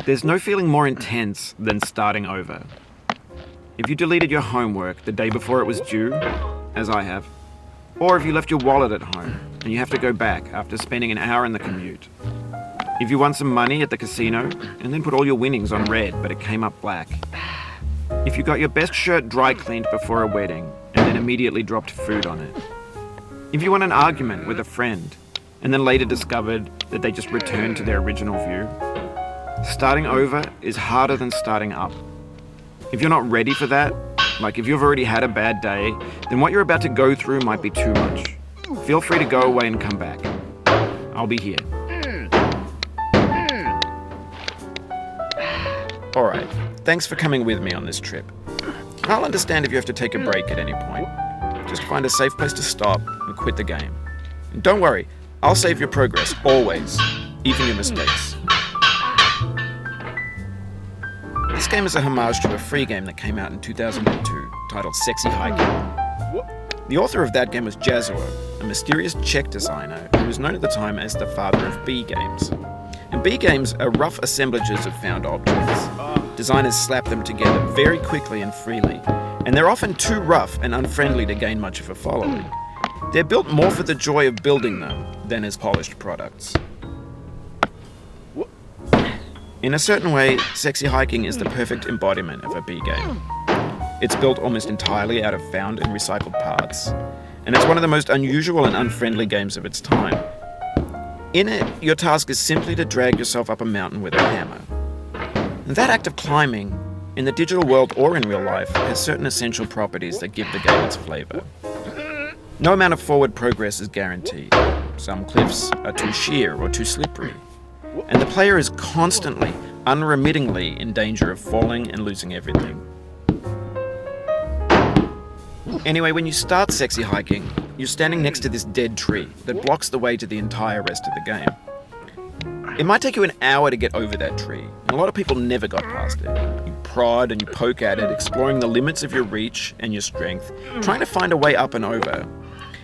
There's no feeling more intense than starting over. If you deleted your homework the day before it was due, as I have, or if you left your wallet at home and you have to go back after spending an hour in the commute. If you won some money at the casino and then put all your winnings on red but it came up black. If you got your best shirt dry cleaned before a wedding and then immediately dropped food on it. If you won an argument with a friend and then later discovered that they just returned to their original view. Starting over is harder than starting up. If you're not ready for that, like if you've already had a bad day, then what you're about to go through might be too much. Feel free to go away and come back. I'll be here. Alright, thanks for coming with me on this trip. I'll understand if you have to take a break at any point. Just find a safe place to stop and quit the game. And don't worry, I'll save your progress, always, even your mistakes. This game is a homage to a free game that came out in 2002, titled Sexy Hiking. The author of that game was Jazuo, a mysterious Czech designer who was known at the time as the father of B games. And B games are rough assemblages of found objects. Designers slap them together very quickly and freely, and they're often too rough and unfriendly to gain much of a following. They're built more for the joy of building them than as polished products. In a certain way, Sexy Hiking is the perfect embodiment of a B game. It's built almost entirely out of found and recycled parts, and it's one of the most unusual and unfriendly games of its time. In it, your task is simply to drag yourself up a mountain with a hammer. And that act of climbing, in the digital world or in real life, has certain essential properties that give the game its flavor. No amount of forward progress is guaranteed. Some cliffs are too sheer or too slippery. And the player is constantly, unremittingly in danger of falling and losing everything. Anyway, when you start Sexy Hiking, you're standing next to this dead tree that blocks the way to the entire rest of the game. It might take you an hour to get over that tree, and a lot of people never got past it. You prod and you poke at it, exploring the limits of your reach and your strength, trying to find a way up and over.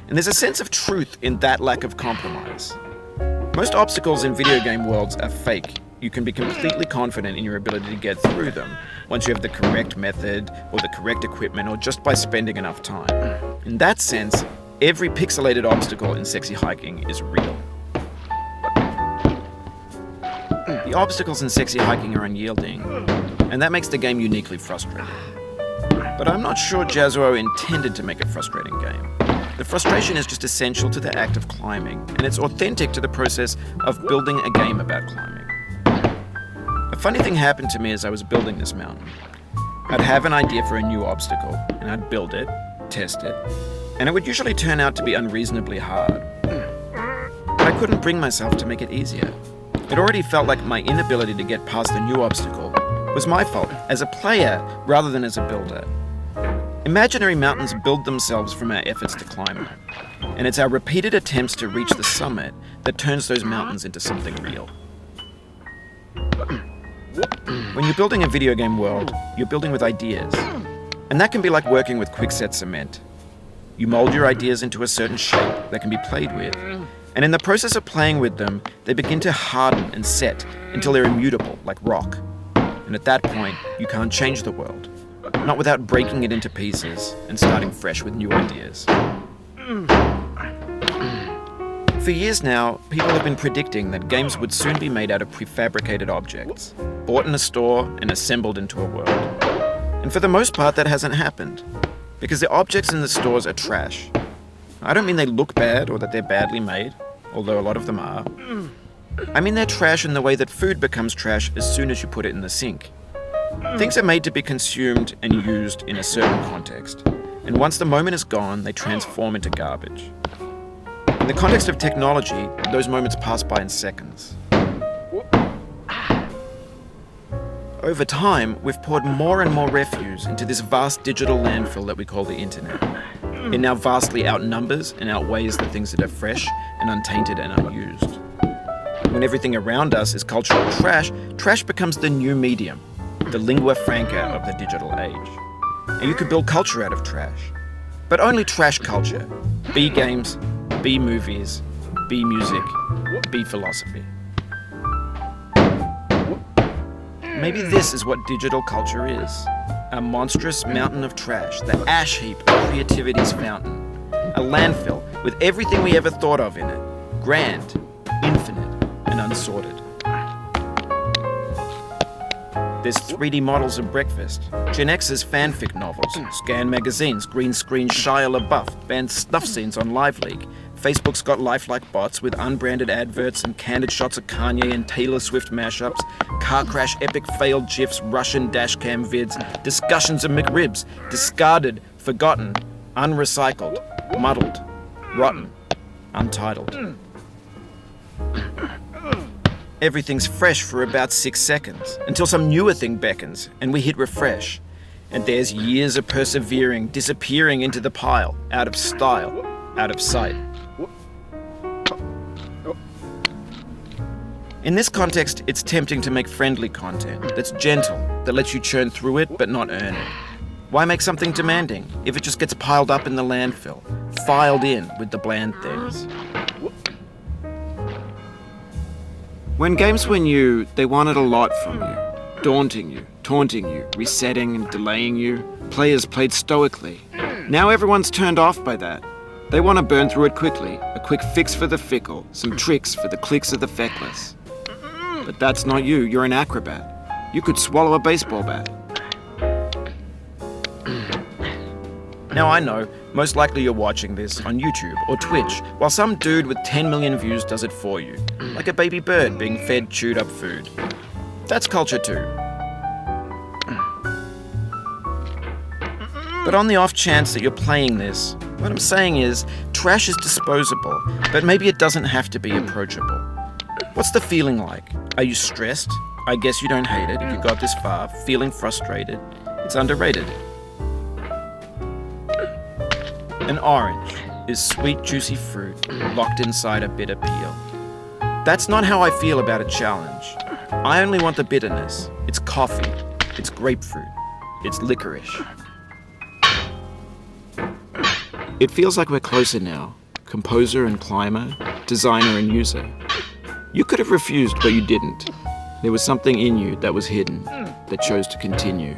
And there's a sense of truth in that lack of compromise. Most obstacles in video game worlds are fake. You can be completely confident in your ability to get through them once you have the correct method or the correct equipment or just by spending enough time. In that sense, every pixelated obstacle in Sexy Hiking is real. The obstacles in Sexy Hiking are unyielding, and that makes the game uniquely frustrating. But I'm not sure Jazuo intended to make a frustrating game. The frustration is just essential to the act of climbing, and it's authentic to the process of building a game about climbing. A funny thing happened to me as I was building this mountain. I'd have an idea for a new obstacle, and I'd build it, test it, and it would usually turn out to be unreasonably hard. But I couldn't bring myself to make it easier. It already felt like my inability to get past the new obstacle was my fault as a player rather than as a builder. Imaginary mountains build themselves from our efforts to climb them, and it's our repeated attempts to reach the summit that turns those mountains into something real. When you're building a video game world, you're building with ideas, and that can be like working with quickset cement. You mold your ideas into a certain shape that can be played with, and in the process of playing with them, they begin to harden and set until they're immutable, like rock. And at that point, you can't change the world. Not without breaking it into pieces and starting fresh with new ideas. For years now, people have been predicting that games would soon be made out of prefabricated objects, bought in a store and assembled into a world. And for the most part, that hasn't happened, because the objects in the stores are trash. I don't mean they look bad or that they're badly made, although a lot of them are. I mean they're trash in the way that food becomes trash as soon as you put it in the sink. Things are made to be consumed and used in a certain context, and once the moment is gone, they transform into garbage. In the context of technology, those moments pass by in seconds. Over time, we've poured more and more refuse into this vast digital landfill that we call the internet. It now vastly outnumbers and outweighs the things that are fresh and untainted and unused. When everything around us is cultural trash, trash becomes the new medium, the lingua franca of the digital age. And you could build culture out of trash. But only trash culture. B games, B movies, B music, B philosophy. Maybe this is what digital culture is. A monstrous mountain of trash, the ash heap of creativity's fountain. A landfill with everything we ever thought of in it. Grand, infinite, and unsorted. There's 3D models of breakfast, Gen X's fanfic novels, scan magazines, green screen Shia LaBeouf, banned snuff scenes on Live League. Facebook's got lifelike bots with unbranded adverts and candid shots of Kanye and Taylor Swift mashups, car crash epic failed GIFs, Russian dashcam vids, discussions of McRibs, discarded, forgotten, unrecycled, muddled, rotten, untitled. Everything's fresh for about 6 seconds, until some newer thing beckons, and we hit refresh. And there's years of persevering, disappearing into the pile, out of style, out of sight. In this context, it's tempting to make friendly content that's gentle, that lets you churn through it but not earn it. Why make something demanding if it just gets piled up in the landfill, filed in with the bland things? When games were new, they wanted a lot from you. Daunting you, taunting you, resetting and delaying you. Players played stoically. Now everyone's turned off by that. They want to burn through it quickly, a quick fix for the fickle, some tricks for the clicks of the feckless. But that's not you, you're an acrobat. You could swallow a baseball bat. Now I know, most likely you're watching this on YouTube or Twitch, while some dude with 10 million views does it for you, like a baby bird being fed chewed up food. That's culture too. But on the off chance that you're playing this, what I'm saying is, trash is disposable, but maybe it doesn't have to be approachable. What's the feeling like? Are you stressed? I guess you don't hate it if you got this far. Feeling frustrated? It's underrated. An orange is sweet, juicy fruit locked inside a bitter peel. That's not how I feel about a challenge. I only want the bitterness. It's coffee. It's grapefruit. It's licorice. It feels like we're closer now. Composer and climber, designer and user. You could have refused, but you didn't. There was something in you that was hidden, that chose to continue.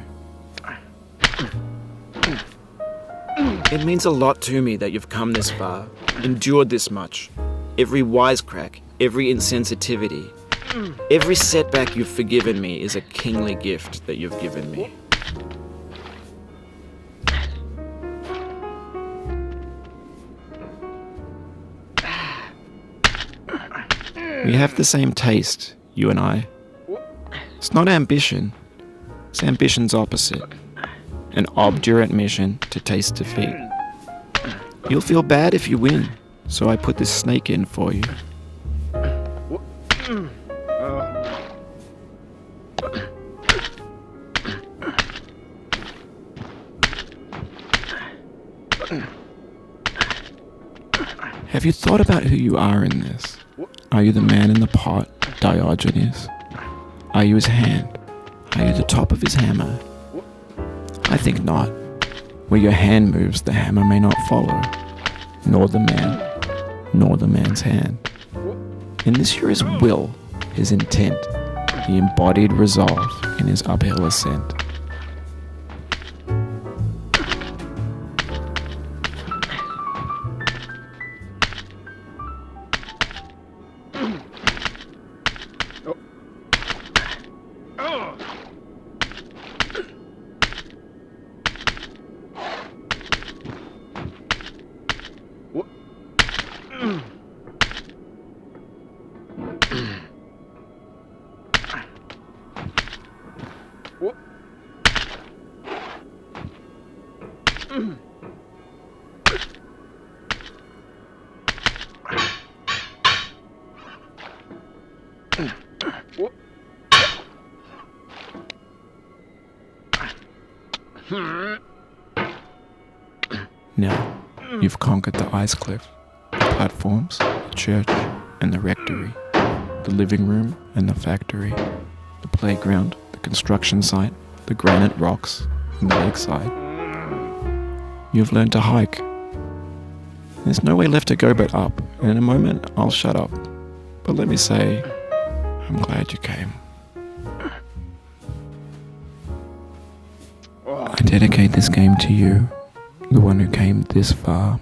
It means a lot to me that you've come this far, endured this much. Every wisecrack, every insensitivity, every setback you've forgiven me is a kingly gift that you've given me. We have the same taste, you and I. It's not ambition. It's ambition's opposite. An obdurate mission to taste defeat. You'll feel bad if you win, so I put this snake in for you. Have you thought about who you are in this? Are you the man in the pot, Diogenes? Are you his hand? Are you the top of his hammer? I think not. Where your hand moves, the hammer may not follow, nor the man, nor the man's hand. In this you're his will, his intent, the embodied resolve in his uphill ascent. Now, you've conquered the ice cliff, the platforms, the church, and the rectory, the living room and the factory, the playground, the construction site, the granite rocks, and the lakeside. You've learned to hike. There's no way left to go but up, and in a moment, I'll shut up. But let me say, I'm glad you came. dedicate this game to you, the one who came this far.